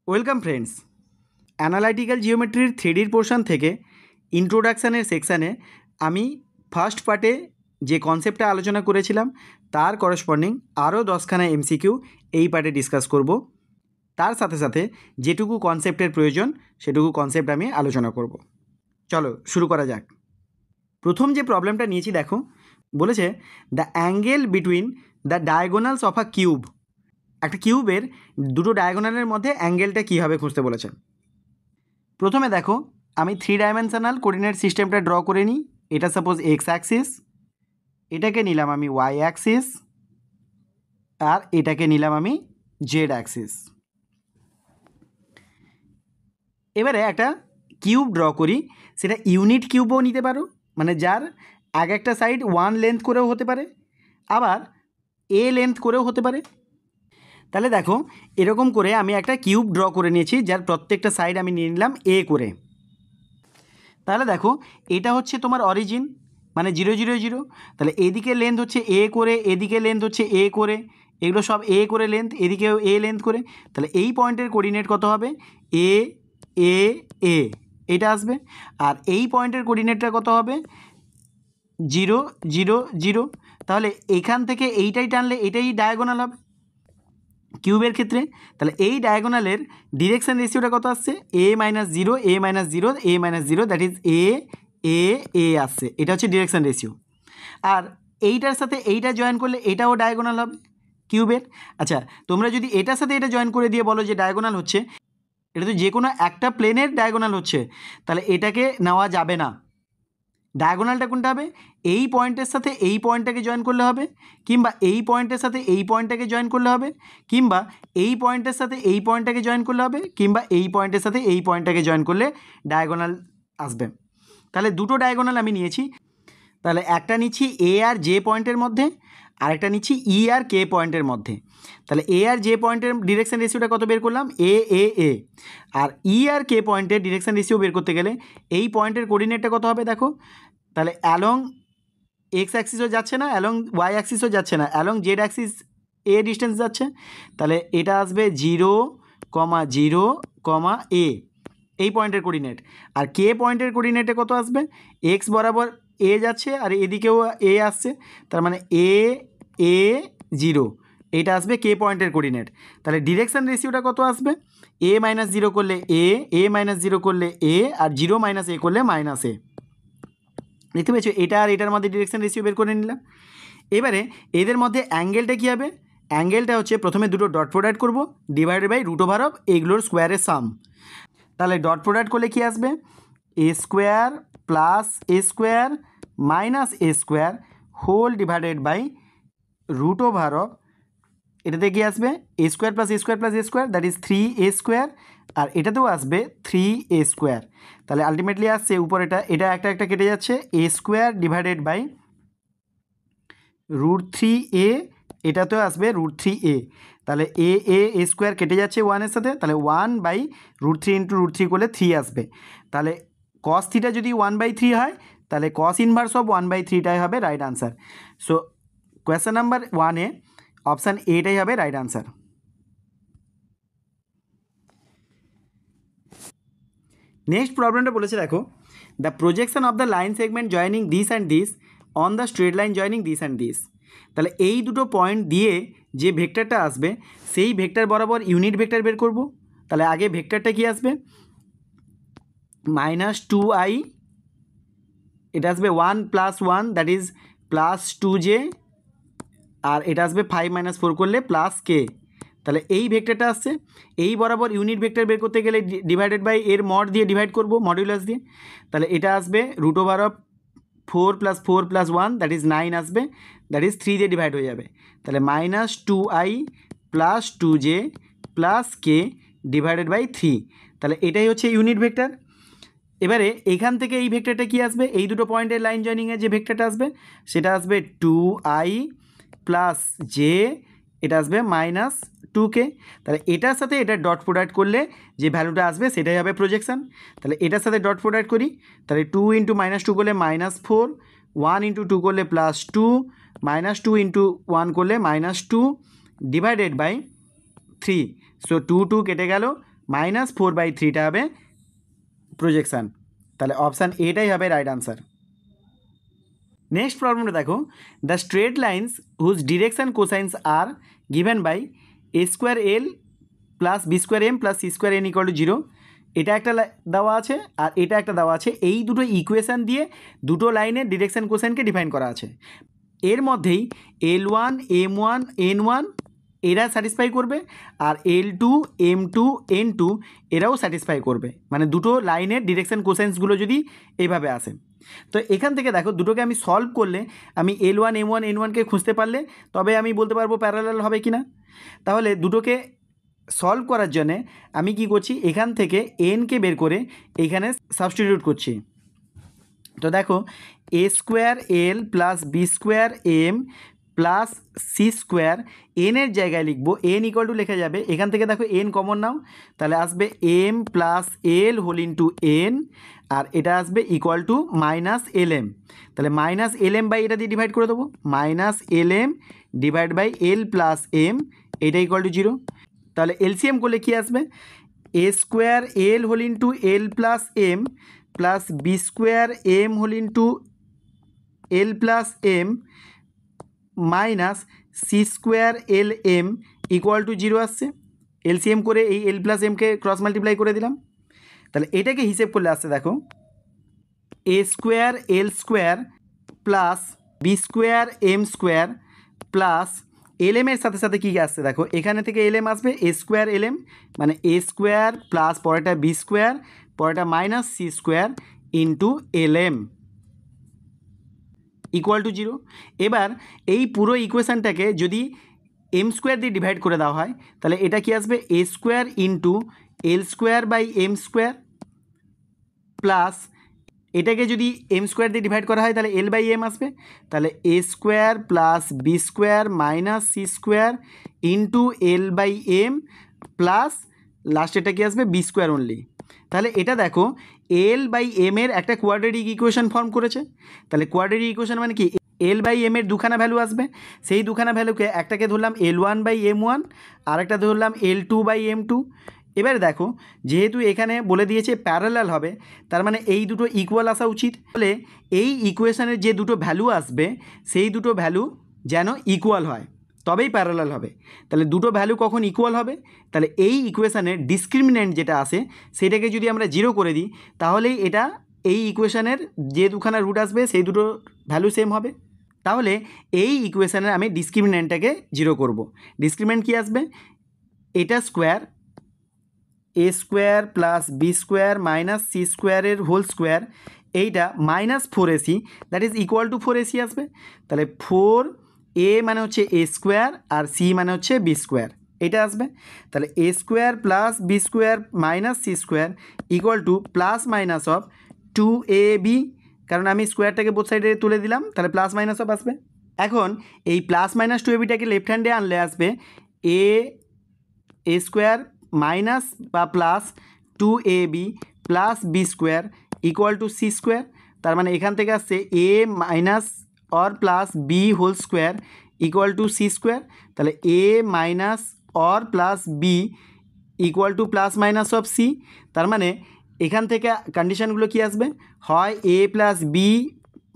Welcome friends, analytical জিওমেট্রির থ্রিডির portion থেকে ইন্ট্রোডাকশানের সেকশানে আমি ফার্স্ট পার্টে যে কনসেপ্টটা আলোচনা করেছিলাম তার করসপন্ডিং আরও 10খানা এমসিকিউ এই পার্টে ডিসকাস করব। তার সাথে সাথে যেটুকু কনসেপ্টের প্রয়োজন সেটুকু কনসেপ্ট আমি আলোচনা করব। চলো শুরু করা যাক। প্রথম যে প্রবলেমটা নিয়েছি দেখো, বলেছে the angle between the diagonals of a cube. একটা কিউবের দুটো ডায়াগোনালের মধ্যে অ্যাঙ্গেলটা কী হবে খুঁজতে বলেছে। প্রথমে দেখো, আমি 3 ডাইমেনশনাল কোঅর্ডিনেট সিস্টেমটা ড্র করে নিই। এটা সাপোজ এক্স অ্যাক্সিস, এটাকে নিলাম আমি ওয়াই অ্যাক্সিস, আর এটাকে নিলাম আমি জেড অ্যাক্সিস। এবারে একটা কিউব ড্র করি, সেটা ইউনিট কিউবও নিতে পারো, মানে যার এক একটা সাইড 1 লেন্থ করেও হতে পারে, আবার এ লেন্থ করেও হতে পারে। তাহলে দেখো, এরকম করে আমি একটা কিউব ড্র করে নিয়েছি, যার প্রত্যেকটা সাইড আমি নিয়ে নিলাম এ করে। তাহলে দেখো, এটা হচ্ছে তোমার অরিজিন, মানে 0 0 0। তাহলে এদিকে লেন্থ হচ্ছে এ করে, এদিকে লেন্থ হচ্ছে এ করে, এগুলো সব এ করে লেন্থ, এদিকেও এ লেন্থ করে। তাহলে এই পয়েন্টের কোঅর্ডিনেট কত হবে? এ এ এ, এটা আসবে। আর এই পয়েন্টের কোঅর্ডিনেটটা কত হবে? 0 0 0। তাহলে এখান থেকে এইটাই টানলে এটাই ডায়াগোনাল হবে কিউবের ক্ষেত্রে। তাহলে এই ডায়াগোনালের ডিরেকশান রেশিওটা কত আসছে? a - 0 a - 0 a - 0, that is এ এ এ আসছে। এটা হচ্ছে ডিরেকশান রেশিও। আর এইটার সাথে এইটা জয়েন করলে এটাও ডায়াগোনাল হবে কিউবের। আচ্ছা, তোমরা যদি এটার সাথে এটা জয়েন করে দিয়ে বলো যে ডায়াগোনাল হচ্ছে, এটা তো যে কোনো একটা প্লেনের ডায়াগোনাল হচ্ছে, তাহলে এটাকে নেওয়া যাবে না। ডায়াগোনালটা কোনটা হবে? এই পয়েন্টের সাথে এই পয়েন্টটাকে জয়েন করলে হবে, কিংবা এই পয়েন্টের সাথে এই পয়েন্টটাকে জয়েন করলে হবে, কিংবা এই পয়েন্টের সাথে এই পয়েন্টটাকে জয়েন করলে হবে, কিংবা এই পয়েন্টের সাথে এই পয়েন্টটাকে জয়েন করলে ডায়াগোনাল আসবে। তাহলে দুটো ডায়াগোনাল আমি নিয়েছি। তাহলে একটা নিচ্ছি এ আর জে পয়েন্টের মধ্যে, আরেকটা নিচ্ছি ই আর কে পয়েন্টের মধ্যে। তাহলে এ আর জে পয়েন্টের ডিরেকশান রেশিওটা কত বের করলাম? এ এ এ। আর ই আর কে পয়েন্টের ডিরেকশান রেশিও বের করতে গেলে এই পয়েন্টের কোঅর্ডিনেটটা কত হবে দেখো। তাহলে অ্যালং এক্স অ্যাক্সিসও যাচ্ছে না, অ্যালং ওয়াই অ্যাক্সিসও যাচ্ছে না, along Z Axis a distance যাচ্ছে। তাহলে এটা আসবে 0, 0, এ, এই পয়েন্টের কোঅর্ডিনেট। আর কে পয়েন্টের কোঅর্ডিনেটে কত আসবে? এক্স বরাবর এ যাচ্ছে আর এদিকেও এ আসছে, তার মানে এ এ 0, এটা আসবে কে পয়েন্টের কোঅর্ডিনেট। তাহলে ডিরেকশান রেশিওটা কত আসবে? a - 0 করলে a - 0 করলে a, আর 0 - a করলে -a। দেখতে পেয়েছো, এটা আর এটার মধ্যে ডিরেকশান রেশিও বের করে নিলাম। এবারে এদের মধ্যে অ্যাঙ্গেলটা কী হবে? অ্যাঙ্গেলটা হচ্ছে প্রথমে দুটো ডট প্রোডাক্ট করব, ডিভাইডেড বাই √ওভার এগুলোর স্কোয়ারের সাম। তাহলে ডট প্রোডাক্ট করলে কী আসবে? A square plus A square minus A square whole divided by √ওভার, এটাতে কি আসবে? A square plus A square plus A square, that is 3a square. আর এটাতেও আসবে 3a স্কোয়ার। তাহলে আলটিমেটলি আসছে উপর, এটা একটা একটা কেটে যাচ্ছে, এ স্কোয়ার ডিভাইডেড বাই √3a, এটাতেও আসবে √3a। তাহলে এ স্কোয়ার কেটে যাচ্ছে 1-এর সাথে, তাহলে 1/√3 ইন্টু √3 করলে 3 আসবে। তাহলে cos থিটা যদি 1/3 হয়, তাহলে cos ইনভার্স অফ 1/3টাই হবে right answer. So question number 1-এ অপশান এটাই হবে রাইট আনসার। নেক্সট প্রবলেমটা বলেছে দেখো, the projection of the line segment joining this and this on the straight line joining this and this. তাহলে এই দুটো পয়েন্ট দিয়ে যে ভেক্টরটা আসবে সেই ভেক্টর বরাবর ইউনিট ভেক্টর বের করব। তাহলে আগে ভেক্টরটা কি আসবে? -2i, এটা আসবে 1 + 1, দ্যাট ইজ +2j, আর এটা আসবে 5 - 4 করলে +k। তাহলে এই ভেক্টরটা আসছে, এই বরাবর ইউনিট ভেক্টর বের করতে গেলে ডিভাইডেড বাই এর মড দিয়ে ডিভাইড করব, মডিউলাস দিয়ে। তাহলে এটা আসবে √ওভার 4 + 4 + 1, দ্যাট ইজ 9 আসবে, দ্যাট ইজ 3 দিয়ে ডিভাইড হয়ে যাবে। তাহলে -2i + 2j + k divided by 3। তাহলে এটাই হচ্ছে ইউনিট ভেক্টর। এবারে এখান থেকে এই ভেক্টরটা কি আসবে? এই দুটো পয়েন্টের লাইন জয়েনিংয়ে যে ভেক্টরটা আসবে সেটা আসবে 2i + j, এটা আসবে -2k। তাহলে এটার সাথে এটা ডট প্রোডাক্ট করলে যে ভ্যালুটা আসবে সেটাই হবে প্রজেকশান। তাহলে এটার সাথে ডট প্রোডাক্ট করি, তাহলে 2 × -2 করলে -4, 1 × 2 করলে +2, -2 × 1 করলে -2 ডিভাইডেড বাই 3। সো 2 2 কেটে গেল, -4/3টা হবে প্রজেকশান। তাহলে অপশান এটাই হবে রাইট আনসার। নেক্সট প্রবলেমটা দেখো, the straight lines whose direction cosines are given by a² l plus b² m plus c² n = 0। এটা একটা দেওয়া আছে আর এটা একটা দেওয়া আছে। এই দুটো ইকুয়েশান দিয়ে দুটো লাইনের ডিরেকশান কোসাইনকে ডিফাইন করা আছে। এর মধ্যেই L1 M1 N1 এরা স্যাটিসফাই করবে আর L2 M2 N2 এরাও স্যাটিসফাই করবে, মানে দুটো লাইনের ডিরেকশান কোসাইন্সগুলো যদি এইভাবে আসে। তো এখান থেকে দেখো দুটোকে আমি সলভ করলে আমি L1 M1 N1কে খুঁজতে পারলে তবে আমি বলতে পারবো প্যারালাল হবে কি না। তাহলে দুটোকে সলভ করার জন্যে আমি কি করছি, এখান থেকে এনকে বের করে এইখানে সাবস্টিটিউট করছি। তো দেখো a² l plus b² m plus c² এনের জায়গায় লিখবো n = লেখা যাবে, এখান থেকে দেখো n কমন নাও, তাহলে আসবে m plus l whole into n আর এটা আসবে = -lm। তাহলে -lm/, এটা দিয়ে ডিভাইড করে দেবো, -lm divide by l plus m, এটা = 0। তাহলে এলসিএম করলে কি আসবে, a² l whole into l plus m plus b² m whole into l plus m minus c² lm = 0 আসছে। এলসিএম করে এই l প্লাস mকে ক্রস মাল্টিপ্লাই করে দিলাম। তাহলে এটাকে হিসেব করলে আসছে দেখো a² l² plus b² m² plus lm এর সাথে সাথে কী আসছে দেখো, এখানে থেকে lm আসবে a² lm, মানে a² প্লাস পরেটা b² পরেটা মাইনাস c² ইন্টু lm = 0। এবার এই পুরো ইকুয়েশানটাকে যদি m² দিয়ে ডিভাইড করে দেওয়া হয় তাহলে এটা কি আসবে a² ইন্টু l²/m² প্লাস এটাকে যদি m² দিয়ে ডিভাইড করা হয় তাহলে l/m আসবে, তাহলে a² plus b² minus c² into l/m plus লাস্টেরটা কি আসবে b² অনলি। তাহলে এটা দেখো l/m এর একটা কোয়াড্রেটিক ইকুয়েশন ফর্ম করেছে। তাহলে কোয়াড্রেটিক ইকুয়েশন মানে কি, l/m এর দুখানা ভ্যালু আসবে, সেই দুখানা ভ্যালুকে একটাকে ধরলাম l1/m1 আর একটা ধরলাম l2/m2। এবারে দেখো যেহেতু এখানে বলে দিয়েছে প্যারালাল হবে, তার মানে এই দুটো ইকুয়াল আসা উচিত। তাহলে এই ইকুয়েশানের যে দুটো ভ্যালু আসবে সেই দুটো ভ্যালু যেন ইকুয়াল হয় তবেই প্যারালাল হবে। তাহলে দুটো ভ্যালু কখন ইকুয়াল হবে, তাহলে এই ইকুয়েশানের ডিসক্রিমিনেন্ট যেটা আসে সেটাকে যদি আমরা 0 করে দিই তাহলেই এটা এই ইকুয়েশানের যে দুখানা রুট আসবে সেই দুটো ভ্যালু সেম হবে। তাহলে এই ইকুয়েশানের আমি ডিসক্রিমিনেন্টটাকে 0 করব। ডিসক্রিমিনেন্ট কি আসবে, এটা square a² plus b² minus c² এর হোল স্কোয়ার, এইটা -4ac দ্যাট ইজ = 4ac আসবে। তাহলে 4a মানে হচ্ছে a² আর c মানে হচ্ছে b², এটা আসবে। তাহলে a² plus b² minus c² plus minus of 2ab, কারণ আমি স্কোয়ারটাকে বোথ সাইডে তুলে দিলাম, তাহলে প্লাস মাইনাস অফ আসবে। এখন এই প্লাস মাইনাস 2abটাকে লেফট হ্যান্ডে আনলে আসবে a² মাইনাস বা plus 2ab plus b² = c²। তার মানে এখান থেকে আসছে a minus or plus b whole square = c²। তাহলে a minus or plus b = plus minus of c। তার মানে এখান থেকে কন্ডিশনগুলো কি আসবে, হয় a plus b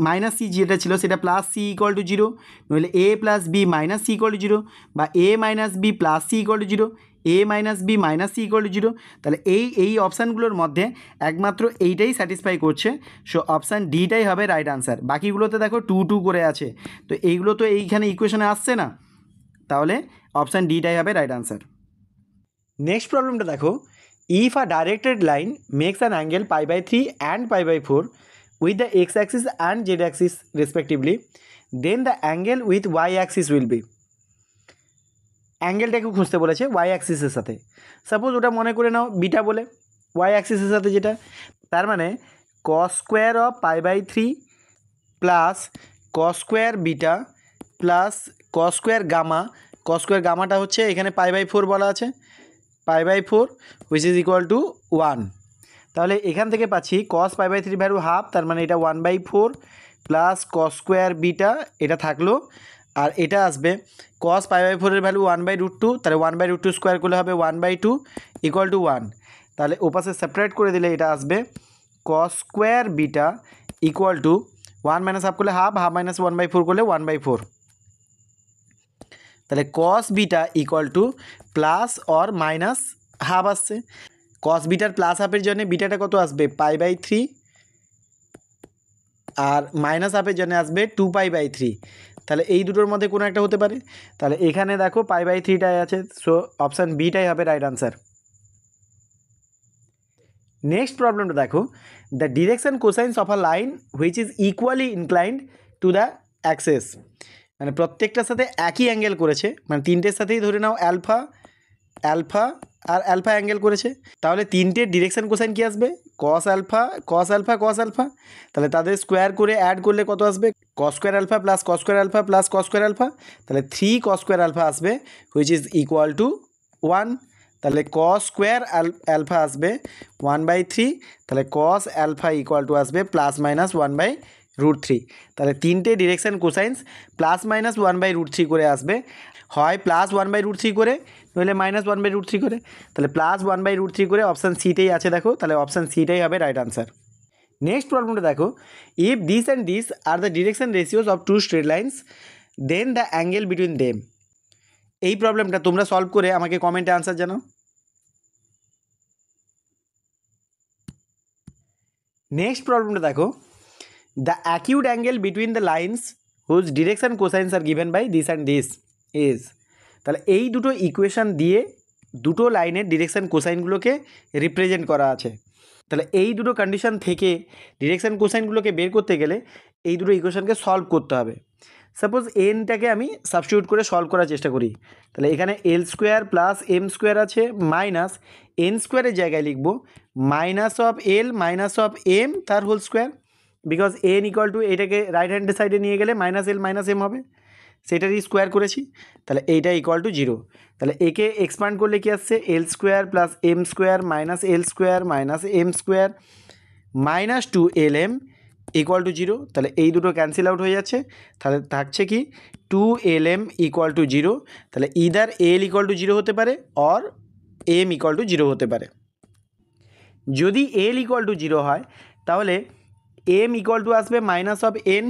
minus c যেটা ছিল সেটা প্লাস c = 0, নইলে a plus b minus c = 0, বা a minus b plus c = 0, a minus b minus c = 0। তাহলে এই অপশানগুলোর মধ্যে একমাত্র এইটাই স্যাটিসফাই করছে, সো অপশান ডিটাই হবে রাইট আনসার। বাকিগুলোতে দেখো 2 2 করে আছে, তো এইগুলো তো এইখানে ইকুয়েশনে আসছে না, তাহলে অপশান ডিটাই হবে রাইট আনসার। নেক্সট প্রবলেমটা দেখো, if a directed line makes an angle π/3 and π/4 with the x-axis and z-axis respectively, then the angle with y-axis will be। অ্যাঙ্গেলটাকে খুঁজতে বলেছে y-axisের সাথে, সাপোজ ওটা মনে করে নাও বিটা বলে, y-axisের সাথে যেটা, তার মানে cos² of π/3 plus cos² beta plus cos² gamma, cos² গামাটা হচ্ছে এখানে π/4 বলা আছে, π/4 which is equal to 1। তাহলে এখান থেকে পাচ্ছি cos π/3 ভ্যালু হাফ, তার মানে এটা 1/4 প্লাস cos² বিটা এটা থাকলো, আর এটা আসবে cos π/4 এর ভ্যালু 1/√2, তাহলে 1/√2 স্কোয়ার করলে হবে 1/2 ইকুয়াল টু 1। তাহলে ওপাশে সেপারেট করে দিলে এটা আসবে cos square beta equal to 1 minus half করলে হাফ, হাফ মাইনাস 1/4 করলে 1/4। তাহলে cos beta equal two plus or minus half আসছে। cos বিটার প্লাস হাফের জন্য বিটাটা কত আসবে π/3, আর মাইনাস হাফের জন্য আসবে 2π/3। তাহলে এই দুটোর মধ্যে কোনো একটা হতে পারে। তাহলে এখানে দেখো π/3টাই আছে, সো অপশান বিটাই হবে রাইট আনসার। নেক্সট প্রবলেমটা দেখো, the direction cosines of a line which is equally inclined to the axes. মানে প্রত্যেকটার সাথে একই অ্যাঙ্গেল করেছে, মানে তিনটের সাথেই ধরে নাও অ্যালফা অ্যালফা আর অ্যালফা অ্যাঙ্গেল করেছে, তাহলে তিনটের ডিরেকশন কোসাইন কী আসবে cos alpha cos alpha cos alpha. তাহলে তাদের স্কোয়ার করে অ্যাড করলে কত আসবে cos square alpha plus cos square alpha plus cos square alpha. তাহলে 3 কস স্কোয়ার আলফা আসবে হুইচ ইজ ইকুয়াল টু 1। তাহলে কস স্কোয়ার আলফা আসবে 1/3। তাহলে কস আলফা ইকুয়াল টু আসবে প্লাস মাইনাস 1/√3। তাহলে তিনটে ডিরেকশন কোসাইন্স প্লাস মাইনাস 1/√3 করে আসবে, হয় প্লাস 1/√3 করে নইলে মাইনাস 1/√3 করে। তাহলে প্লাস 1/√3 করে অপশান সিতেই আছে দেখো, তাহলে অপশান সিটাই হবে রাইট আনসার। নেক্সট প্রবলেমটা দেখো, if this and this are the direction ratios of two straight lines then the angle between them. এই প্রবলেমটা তোমরা সলভ করে আমাকে কমেন্টে আনসার জানাও। নেক্সট প্রবলেমটা দেখো, the acute angle between the lines whose direction cosines are given by this and this is. তাহলে এই দুটো ইকুয়েশান দিয়ে দুটো লাইনের ডিরেকশন কোসাইনগুলোকে রিপ্রেজেন্ট করা আছে। তাহলে এই দুটো কন্ডিশন থেকে ডিরেকশন কোসাইনগুলোকে বের করতে গেলে এই দুটো ইকুয়েশনকে সলভ করতে হবে। সাপোজ এনটাকে আমি সাবস্টিটিউট করে সলভ করার চেষ্টা করি, তাহলে এখানে l square plus m square আছে মাইনাস এন স্কোয়ারের জায়গায় লিখব minus of l minus of m তার whole square, because n equal to এটাকে রাইট হ্যান্ডের সাইডে নিয়ে গেলে মাইনাস এল মাইনাস এম হবে, সেটারই স্কোয়ার করেছি। তাহলে এইটা ইকুয়াল টু 0। তাহলে একে এক্সপান্ড করলে কি আসছে l square plus m square minus l square minus m square minus 2lm equal to 0। তাহলে এই দুটো ক্যান্সেল আউট হয়ে যাচ্ছে, তাহলে থাকছে কি 2lm ইকুয়াল টু 0। তাহলে ইদার এল ইকুয়াল টু 0 হতে পারে অর এম ইকুয়াল টু 0 হতে পারে। যদি এল ইকুয়াল টু 0 হয় তাহলে এম ইকুয়াল টু আসবে মাইনাস অফ এন।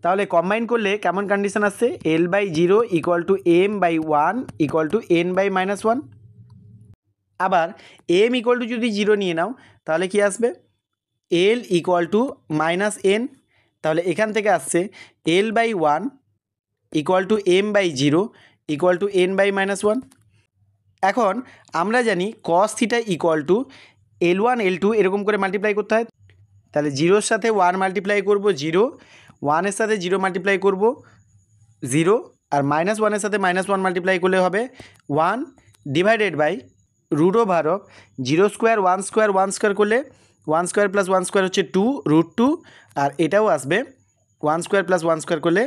তাহলে কম্বাইন করলে কেমন কন্ডিশন আসছে l/0 equal to m/1 equal to n/-1। আবার m ইকুয়াল টু যদি 0 নিয়ে নাও তাহলে কি আসবে l equal to minus n। তাহলে এখান থেকে আসছে l/1 equal to m/0 equal to n/-1। এখন আমরা জানি cos theta equal to l1 l2 এরকম করে মাল্টিপ্লাই করতে হয়। তাহলে 0-র সাথে 1 মাল্টিপ্লাই করব 0, 1-এর সাথে 0 মাল্টিপ্লাই করব 0, আর -1-এর সাথে -1 মাল্টিপ্লাই করলে হবে 1 divided by √0 square 1 square 1 square করলে 1 স্কোয়ার প্লাস 1 স্কোয়ার হচ্ছে 2 √2, আর এটাও আসবে 1 স্কোয়ার প্লাস 1 স্কোয়ার করলে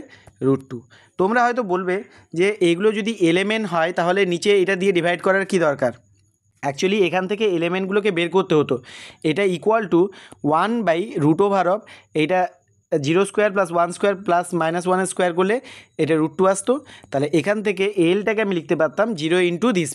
√2। তোমরা হয়তো বলবে যে এইগুলো যদি এলিমেন্ট হয় তাহলে নিচে এটা দিয়ে ডিভাইড করার কি দরকার। অ্যাকচুয়ালি এখান থেকে এলিমেন্টগুলোকে বের করতে হতো। এটা ইকুয়াল টু 1/√, এইটা 0 square plus 1 square plus -1 square করলে এটা √2 আসতো। তাহলে এখান থেকে এলটাকে আমি লিখতে পারতাম 0 ইন্টু দিস,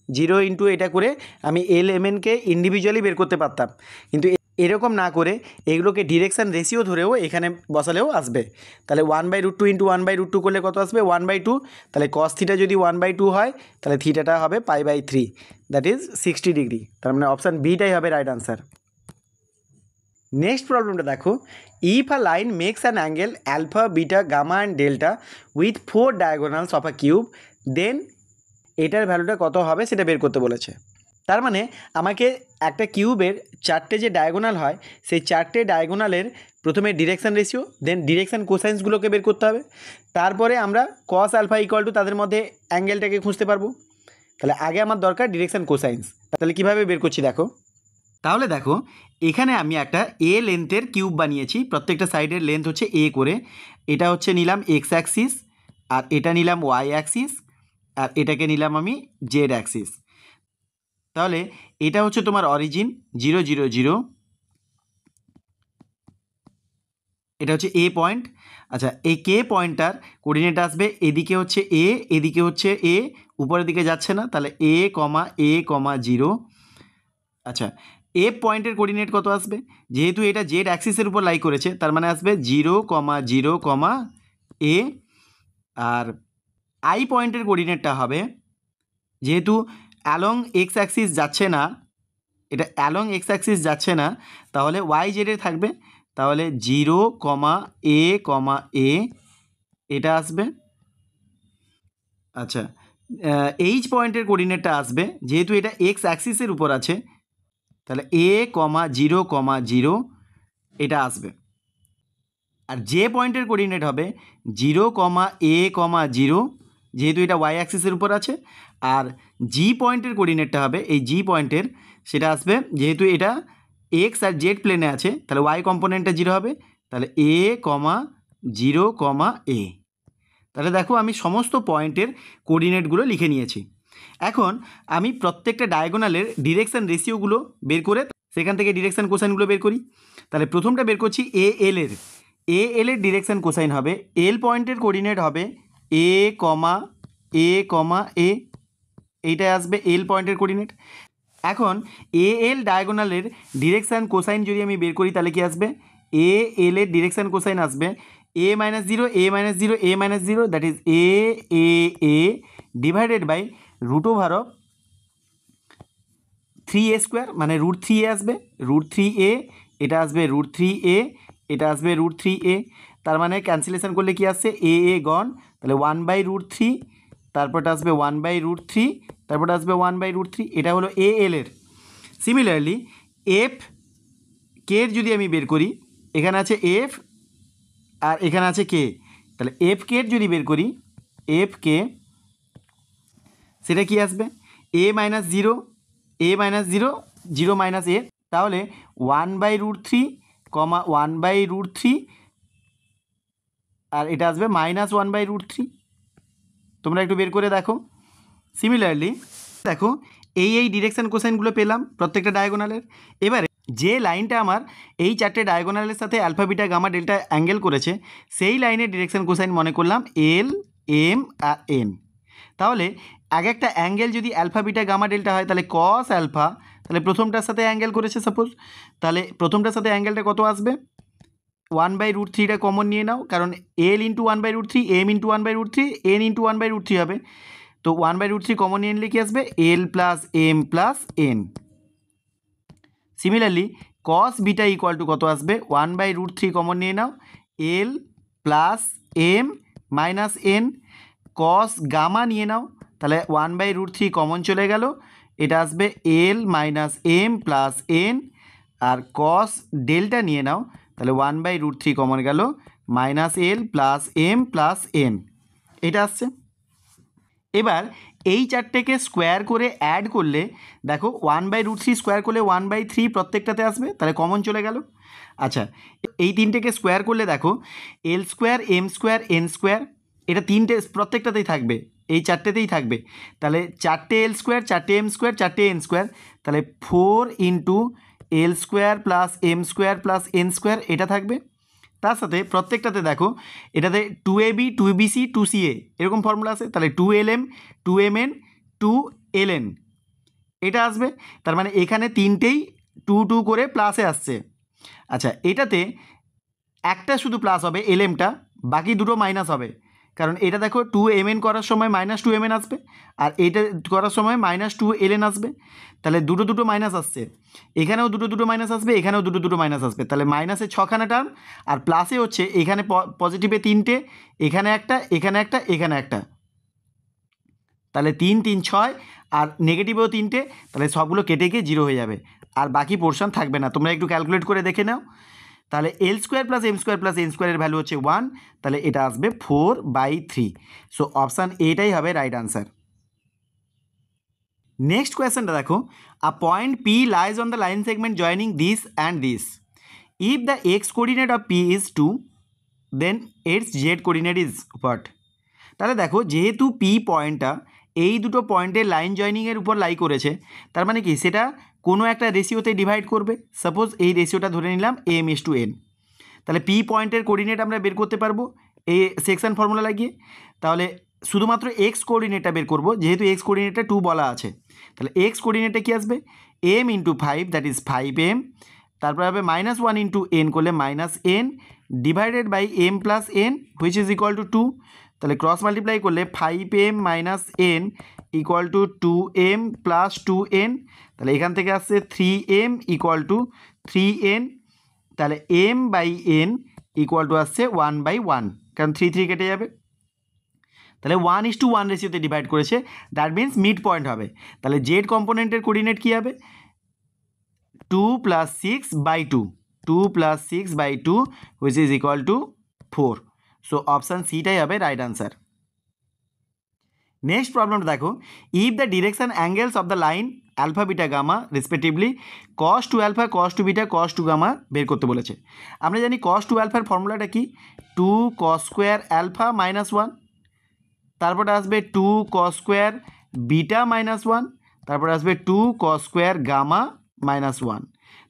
0 ইন্টু এটা করে আমি এলিমেন্টকে ইন্ডিভিজুয়ালি বের করতে পারতাম। কিন্তু এরকম না করে এগুলোকে ডিরেকশান রেশিও ধরেও এখানে বসালেও আসবে। তাহলে 1/√2 ইন্টু 1/√2 করলে কত আসবে 1/2। তাহলে cos থিটা যদি 1/2 হয় তাহলে থিটাটা হবে π/3, দ্যাট ইজ 60 ডিগ্রি। তার মানে অপশান বিটাই হবে রাইট আনসার। নেক্সট প্রবলেমটা দেখো, if a line makes an angle alpha beta gamma and delta with 4 diagonals of a cube, then এটার ভ্যালুটা কত হবে সেটা বের করতে বলেছে। তার মানে আমাকে একটা কিউবের 4টে যে ডায়াগোনাল হয় সেই 4টে ডায়াগোনালের প্রথমে ডিরেকশান রেশিও দেন ডিরেকশান কোসাইন্সগুলোকে বের করতে হবে, তারপরে আমরা cos আলফা ইকুয়াল টু তাদের মধ্যে অ্যাঙ্গেলটাকে খুঁজতে পারবো। তাহলে আগে আমার দরকার ডিরেকশান কোসাইন্স। তাহলে কীভাবে বের করছি দেখো, তাহলে দেখো এখানে আমি একটা এ লেন্থের কিউব বানিয়েছি, প্রত্যেকটা সাইডের লেন্থ হচ্ছে এ করে। এটা হচ্ছে নিলাম এক্স অ্যাক্সিস, আর এটা নিলাম ওয়াই অ্যাক্সিস, আর এটাকে নিলাম আমি জেড অ্যাক্সিস। তাহলে এটা হচ্ছে তোমার অরিজিন 0 0 0, এটা হচ্ছে এ পয়েন্ট। আচ্ছা, এই কে পয়েন্টটার কোঅর্ডিনেট আসবে এদিকে হচ্ছে এ, এদিকে হচ্ছে এ, উপরের দিকে যাচ্ছে না, তাহলে এ কমা 0। আচ্ছা, এফ পয়েন্টের কোঅর্ডিনেট কত আসবে? যেহেতু এটা জেড অ্যাক্সিসের উপর লাই করেছে, তার মানে আসবে 0, এ। আর আই পয়েন্টের কোঅর্ডিনেটটা হবে, যেহেতু অ্যালং এক্স অ্যাক্সিস যাচ্ছে না, এটা অ্যালং এক্স অ্যাক্সিস যাচ্ছে না, তাহলে ওয়াই জেডে থাকবে, তাহলে 0, এ এটা আসবে। আচ্ছা, এইচ পয়েন্টের কোঅর্ডিনেটটা আসবে, যেহেতু এটা এক্স অ্যাক্সিসের উপর আছে, তাহলে A, 0, এটা আসবে। আর জে পয়েন্টের কোঅর্ডিনেট হবে 0, যেহেতু এটা ওয়াই অ্যাক্সিসের উপর আছে। আর জি পয়েন্টের কোঅর্ডিনেটটা হবে, এই জি পয়েন্টের সেটা আসবে, যেহেতু এটা এক্স আর জেড প্লেনে আছে, তাহলে ওয়াই কম্পোনেন্টটা 0 হবে, তাহলে A, 0, এ। তাহলে দেখো আমি সমস্ত পয়েন্টের কোঅর্ডিনেটগুলো লিখে নিয়েছি। এখন আমি প্রত্যেকটা ডায়াগোনালের ডিরেকশান রেশিওগুলো বের করে সেখান থেকে ডিরেকশান কোসাইনগুলো বের করি। তাহলে প্রথমটা বের করছি এ এর ডিরেকশান কোসাইন হবে, এল পয়েন্টের কোঅর্ডিনেট হবে এ, এ, এইটাই আসবে এল পয়েন্টের কোঅর্ডিনেট। এখন এল ডায়াগোনালের ডিরেকশান কোসাইন যদি আমি বের করি, তাহলে কি আসবে? এল এর ডিরেকশান কোসাইন আসবে A-0, that is a divided by √3a², মানে √3a আসবে, √3a, এটা আসবে √3a, এটা আসবে √3a। তার মানে ক্যান্সেলেশন করলে কি আসছে? এ গন, তাহলে 1/√3, তারপরটা আসবে 1/√3, তারপরটা আসবে 1/√3। এটা হলো এল এর। সিমিলারলি এফ কে এর যদি আমি বের করি, এখানে আছে এফ আর এখানে আছে কে, তাহলে এফ কে এর যদি বের করি, এফ কে সেটা কি আসবে? A-0, 0 - a, তাহলে 1/√3, 1/√3, আর এটা আসবে -1/√3। তোমরা একটু বের করে দেখো। সিমিলারলি দেখো এই ডিরেকশান কোসাইনগুলো পেলাম প্রত্যেকটা ডায়াগোনালের। এবারে যে লাইনটা আমার এই চারটে ডায়াগোনালের সাথে alpha, beta, gamma, delta angle করেছে, সেই লাইনের ডিরেকশান কোসাইন মনে করলাম এল, এম আর এন। তাহলে এক একটা অ্যাঙ্গেল যদি আলফা, বিটা, গামা, ডেল্টা হয়, তাহলে কস আলফা, তাহলে প্রথমটার সাথে অ্যাঙ্গেল করেছে সাপোজ, তাহলে প্রথমটার সাথে অ্যাঙ্গেলটা কত আসবে? 1/√3টা কমন নিয়ে নাও, কারণ l into 1/√3, m into 1/√3, n into 1/√3 হবে, তো 1/√3 কমন নিয়ে নিলে কি আসবে? L plus m plus n. Similarly cos beta equal to কত আসবে? 1/√3 কমন নিয়ে নাও, l plus m minus n. Cos gamma নিয়ে নাও, তাহলে 1/√3 কমন চলে গেল, এটা আসবে l minus m plus n. আর কস ডেল্টা নিয়ে নাও, তাহলে 1/√3 কমন গেল, minus l plus m plus N, এটা আসছে। এবার এই চারটেকে স্কোয়ার করে অ্যাড করলে দেখো 1/√3 স্কোয়ার করলে 1/3 প্রত্যেকটাতে আসবে, তাহলে কমন চলে গেল। আচ্ছা, এই তিনটেকে স্কোয়ার করলে দেখো l square, m square, n square, এটা তিনটে প্রত্যেকটাতেই থাকবে, এই চারটেতেই থাকবে, তাহলে 4টে এল স্কোয়ার, 4টে এম স্কোয়ার, 4টে এন স্কোয়ার, তাহলে 4 into l square plus m square plus n square, এটা থাকবে। তার সাথে প্রত্যেকটাতে দেখো এটাতে 2ab, 2bc, 2ca এরকম ফর্মুলা আছে, তাহলে 2lm, 2mn, 2ln এটা আসবে। তার মানে এখানে তিনটেই 2 করে প্লাসে আসছে। আচ্ছা, এটাতে একটা শুধু প্লাস হবে এলএমটা, বাকি দুটো মাইনাস হবে, কারণ এটা দেখো 2mn করার সময় -2mn আসবে, আর এটা করার সময় -2ln আসবে, তাহলে দুটো মাইনাস আসছে, এখানেও দুটো মাইনাস আসবে, এখানেও দুটো মাইনাস আসবে, তাহলে মাইনাসে 6খানা টার্ম, আর প্লাসে হচ্ছে এখানে পজিটিভে 3টে, এখানে একটা, এখানে একটা, এখানে একটা, তাহলে 3, 3, 6, আর নেগেটিভেও 3টে, তাহলে সবগুলো কেটে গিয়ে 0 হয়ে যাবে, আর বাকি পোর্শন থাকবে না। তোমরা একটু ক্যালকুলেট করে দেখে নাও। তাহলে l square plus m square plus n স্কোয়ারের ভ্যালু হচ্ছে 1, তাহলে এটা আসবে 4/3। সো অপশান এটাই হবে রাইট আনসার। নেক্সট কোয়েশ্চেনটা দেখো, a point P lies on the line segment joining this and this, if the x coordinate of P is 2, then its z coordinate is what? তাহলে দেখো যেহেতু পি পয়েন্টটা এই দুটো পয়েন্টের লাইন জয়নিংয়ের উপর লাই করেছে, তার মানে কি সেটা কোনো একটা রেশিওতে ডিভাইড করবে। সাপোজ এই রেশিওটা ধরে নিলাম m/n, তাহলে পি পয়েন্টের কোঅর্ডিনেট আমরা বের করতে পারবো এই সেকশন ফর্মুলা লাগিয়ে। তাহলে শুধুমাত্র এক্স কোঅর্ডিনেটটা বের করব, যেহেতু এক্স কোঅর্ডিনেটটা 2 বলা আছে। তাহলে এক্স কোঅর্ডিনেটে কী আসবে, m into 5 that is 5m, তারপরে হবে -1 ইন্টু n করলে -n divided by m plus n which is equal to 2। তাহলে ক্রস মাল্টিপ্লাই করলে 5m minus n equal to 2m plus 2n। তাহলে এখান থেকে আসছে 3m ইকুয়াল টু 3n। তাহলে m by n equal to আসছে 1/1, কারণ 3 কেটে যাবে। তাহলে 1:1 রেশিওতে ডিভাইড করেছে, দ্যাট মিনস মিড পয়েন্ট হবে। তাহলে জেড কম্পোনেন্টের কোঅর্ডিনেট কী হবে, 2 + 6/2, 2 + 6/2 which is equal to 4। So option সিটাই হবে রাইট আনসার। নেক্সট প্রবলেমটা দেখো, if the direction angles of the line alpha beta gamma respectively cos 2 alpha cos 2 beta cos 2 gamma বের করতে বলেছে। আমরা জানি cos 2 আলফার ফর্মুলাটা কি, 2 cos স্কোয়ার আলফা -1, তারপরে আসবে 2 cos স্কোয়ার বিটা -1, তারপরে আসবে 2 cos স্কোয়ার গামা -1।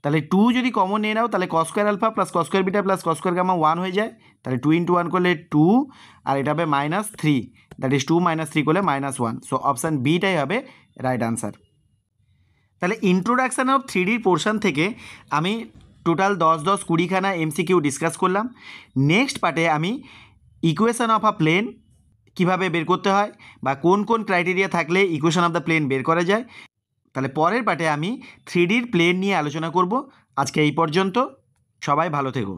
তাহলে 2 যদি কমন নিয়ে নাও তাহলে cos square alpha plus cos square beta plus cos square gamma 1 হয়ে যায়। তাহলে 2 × 1 করলে 2, আর এটা হবে -3, দ্যাট ইজ 2 - 3 করলে -1। সো অপশান বিটাই হবে রাইট আনসার। তাহলে ইন্ট্রোডাকশান অফ 3D পোর্শন থেকে আমি টোটাল 10 20খানা MCQ ডিসকাস করলাম। নেক্সট পার্টে আমি ইকুয়েশন অফ আ প্লেন কীভাবে বের করতে হয় বা কোন কোন ক্রাইটেরিয়া থাকলে ইকুয়েশন অফ দ্য প্লেন বের করা যায়। তাহলে পরের পার্টে আমি 3Dর প্লেন নিয়ে আলোচনা করব। আজকে এই পর্যন্ত, সবাই ভালো থেকো।